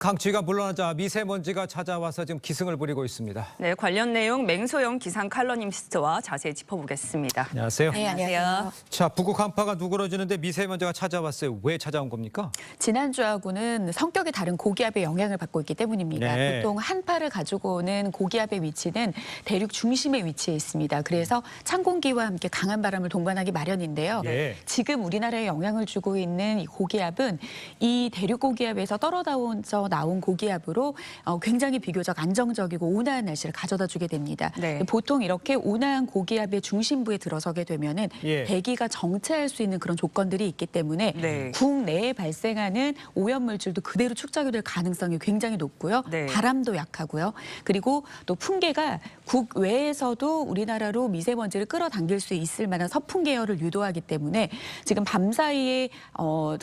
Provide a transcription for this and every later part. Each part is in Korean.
강추위가 물러나자 미세먼지가 찾아와서 지금 기승을 부리고 있습니다. 네, 관련 내용 맹소영 기상 칼럼니스트와 자세히 짚어보겠습니다. 안녕하세요. 네, 안녕하세요. 자, 북극 한파가 누그러지는데 미세먼지가 찾아왔어요. 왜 찾아온 겁니까? 지난주하고는 성격이 다른 고기압의 영향을 받고 있기 때문입니다. 네. 보통 한파를 가지고 오는 고기압의 위치는 대륙 중심에 위치해 있습니다. 그래서 찬 공기와 함께 강한 바람을 동반하기 마련인데요. 네. 지금 우리나라에 영향을 주고 있는 이 고기압은 이 대륙 고기압에서 떨어져 나온 고기압으로 굉장히 비교적 안정적이고 온화한 날씨를 가져다 주게 됩니다. 네. 보통 이렇게 온화한 고기압의 중심부에 들어서게 되면은 예. 대기가 정체할 수 있는 그런 조건들이 있기 때문에 네. 국내에 발생하는 오염물질도 그대로 축적이 될 가능성이 굉장히 높고요. 네. 바람도 약하고요. 그리고 또 풍계가 국외에서도 우리나라로 미세먼지를 끌어당길 수 있을 만한 서풍 계열을 유도하기 때문에 지금 밤사이에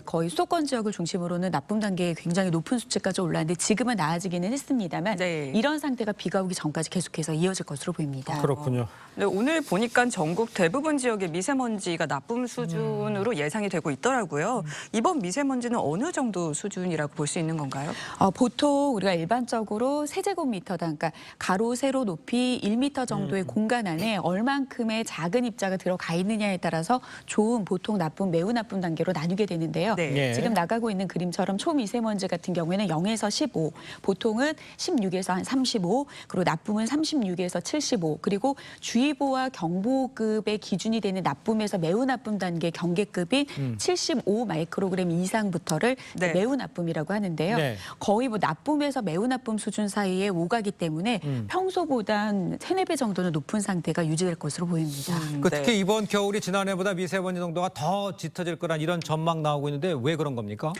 거의 수도권 지역을 중심으로는 나쁨 단계에 굉장히 높은 수치까지 올랐는데 지금은 나아지기는 했습니다만 네. 이런 상태가 비가 오기 전까지 계속해서 이어질 것으로 보입니다. 그렇군요. 네, 오늘 보니까 전국 대부분 지역의 미세먼지가 나쁨 수준으로 예상이 되고 있더라고요. 이번 미세먼지는 어느 정도 수준이라고 볼 수 있는 건가요? 보통 우리가 일반적으로 세제곱미터당, 그러니까 가로, 세로 높이 1m 정도의 공간 안에 얼만큼의 작은 입자가 들어가 있느냐에 따라서 좋은, 보통 나쁨, 매우 나쁨 단계로 나누게 되는데요. 네. 예. 지금 나가고 있는 그림처럼 초미세먼지 같은 경우에는 0에서 15, 보통은 16에서 한 35, 그리고 나쁨은 36에서 75, 그리고 주의보와 경보급의 기준이 되는 나쁨에서 매우 나쁨 단계 경계급이 75 마이크로그램 이상부터를 네. 매우 나쁨이라고 하는데요. 네. 거의 뭐 나쁨에서 매우 나쁨 수준 사이에 오가기 때문에 평소보다 한 3-4배 정도는 높은 상태가 유지될 것으로 보입니다. 특히 이번 겨울이 지난해보다 미세먼지 농도가 더 짙어질 거란 이런 전망 나오고 있는데 왜 그런 겁니까?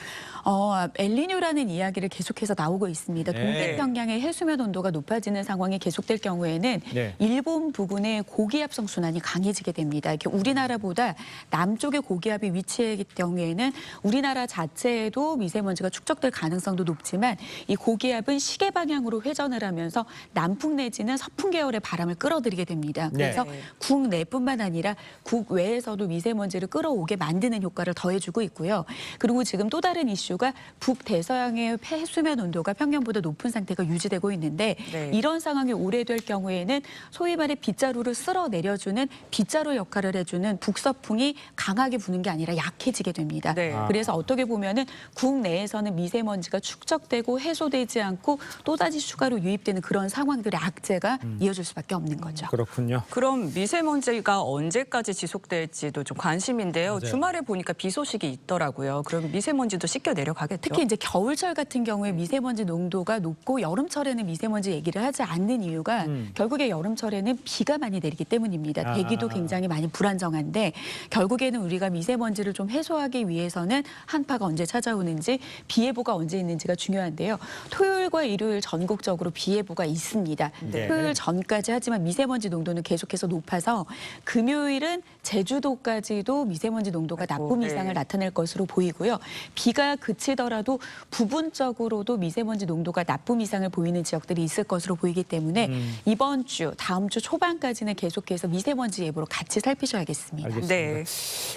엘니뇨라는 이야기를 계속해서 나오고 있습니다. 네. 동태평양의 해수면 온도가 높아지는 상황이 계속될 경우에는 네. 일본 부근의 고기압성 순환이 강해지게 됩니다. 이렇게 우리나라보다 남쪽의 고기압이 위치하기 경우에는 우리나라 자체에도 미세먼지가 축적될 가능성도 높지만 이 고기압은 시계 방향으로 회전을 하면서 남풍 내지는 서풍 계열의 바람을 끌어들이게 됩니다. 그래서 네. 국내뿐만 아니라 국외에서도 미세먼지를 끌어오게 만드는 효과를 더해주고 있고요. 그리고 지금 또 다른 이슈가 북대서양의 해수면 온도가 평년보다 높은 상태가 유지되고 있는데 네. 이런 상황이 오래될 경우에는 소위 말해 빗자루를 쓸어 내려주는 빗자루 역할을 해주는 북서풍이 강하게 부는 게 아니라 약해지게 됩니다. 네. 그래서 어떻게 보면은 국내에서는 미세먼지가 축적되고 해소되지 않고 또다시 추가로 유입되는 그런 상황들의 악재가 이어질 수밖에 없는 거죠. 그렇군요. 그럼 미세먼지가 언제까지 지속될지도 좀 관심인데요. 맞아요. 주말에 보니까 비 소식이 있더라고요. 그럼 미세먼지도 씻겨 내려가겠죠? 특히 이제 겨울철 같은 경우에 미세먼지 농도가 높고 여름철에는 미세먼지 얘기를 하지 않는 이유가 결국에 여름철에는 비가 많이 내리기 때문입니다. 대기도 굉장히 많이 불안정한데 결국에는 우리가 미세먼지를 좀 해소하기 위해서는 한파가 언제 찾아오는지 비 예보가 언제 있는지가 중요한데요. 토요일과 일요일 전국적으로 비 예보가 있습니다. 네. 토요일 전까지 하지만 미세먼지 농도는 계속해서 높아서 금요일은 제주도까지도 미세먼지 농도가 나쁨 네. 이상을 나타낼 것으로 보이고요. 비가 그치더라도 부분적으로도 미세먼지 농도가 나쁨 이상을 보이는 지역들이 있을 것으로 보이기 때문에 이번 주, 다음 주 초반까지는 계속해서 미세먼지 예보로 같이 살피셔야겠습니다. 알겠습니다. 네.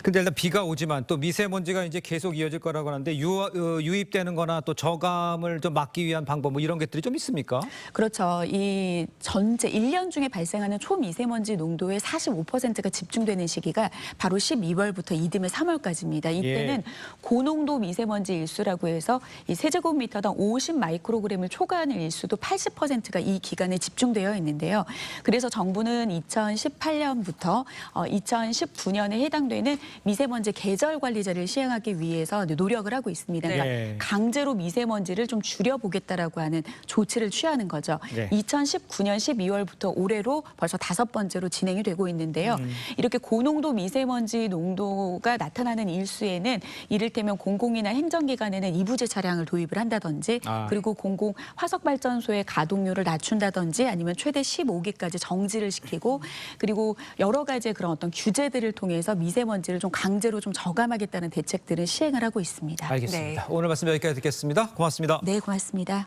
근데 일단 비가 오지만 또 미세먼지가 이제 계속 이어질 거라고 하는데 유입되는 거나 또 저감을 좀 막기 위한 방법 뭐 이런 것들이 좀 있습니까? 그렇죠. 이 전체 1년 중에 발생하는 초미세먼지 농도의 45%가 집중되는 시기가 바로 12월부터 이듬해 3월까지입니다. 이때는 고농도 미세먼지 일수라고 해서 이 세제곱미터당 50 마이크로그램을 초과하는 일수도 80%가 이 기간에 집중되어 있는데요. 그래서 정부는 2018년부터 2019년에 해당되는 미세먼지 계절 관리제를 시행하기 위해서 노력을 하고 있습니다. 네. 그러니까 강제로 미세먼지를 좀 줄여보겠다라고 하는 조치를 취하는 거죠. 네. 2019년 12월부터 올해로 벌써 5번째로 진행이 되고 있는데요. 이렇게 고농도 미세먼지 농도가 나타나는 일수에는 이를테면 공공이나 행정기관에는 이부제 차량을 도입을 한다든지 그리고 공공 화석발전소의 가동률을 낮춘다든지 아니면 최대 15기까지 정지를 시키고 그리고 여러 가지의 그런 어떤 규제들을 통해서 미세먼지를 좀 강제로 좀 저감하겠다는 대책들을 시행을 하고 있습니다. 알겠습니다. 오늘 말씀 여기까지 듣겠습니다. 고맙습니다. 네, 고맙습니다.